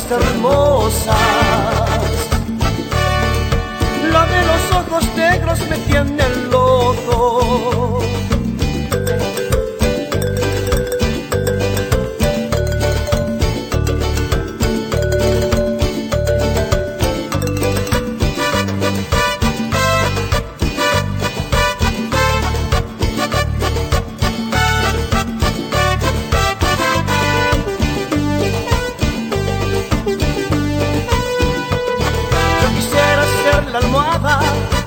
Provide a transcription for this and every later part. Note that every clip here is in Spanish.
cosas hermosas. La de los ojos negros me tiene loco. La almohada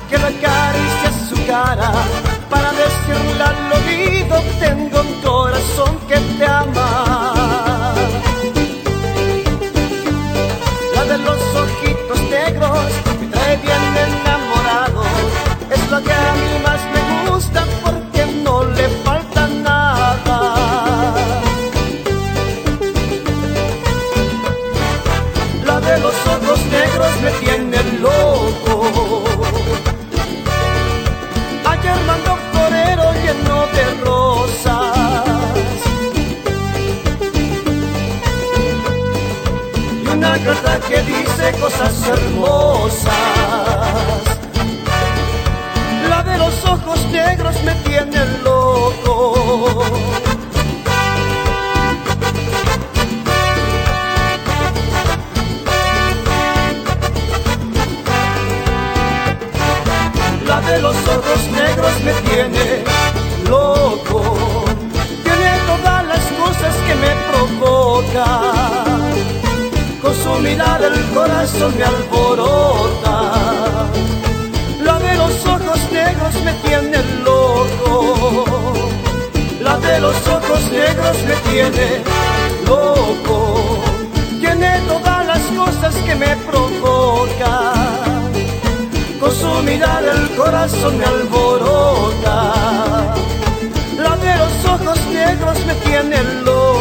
que le acaricia su cara para decirle al oído: tengo un corazón que te ama. La de los ojitos negros me trae bien enamorado, es la que a mí más me gusta porque no le falta nada. La de los ojos negros me tiene loco. Ayer mandó florero lleno de rosas y una carta que dice cosas hermosas. La de los ojos negros me tiene loco. La de los ojos negros me tiene loco. Tiene todas las cosas que me provocan. Con su mirada el corazón me alborota. La de los ojos negros me tiene loco. La de los ojos negros me tiene loco. Tiene todas las cosas que me provocan. Con su mirada el corazón me alborota. La de los ojos negros me tiene loco.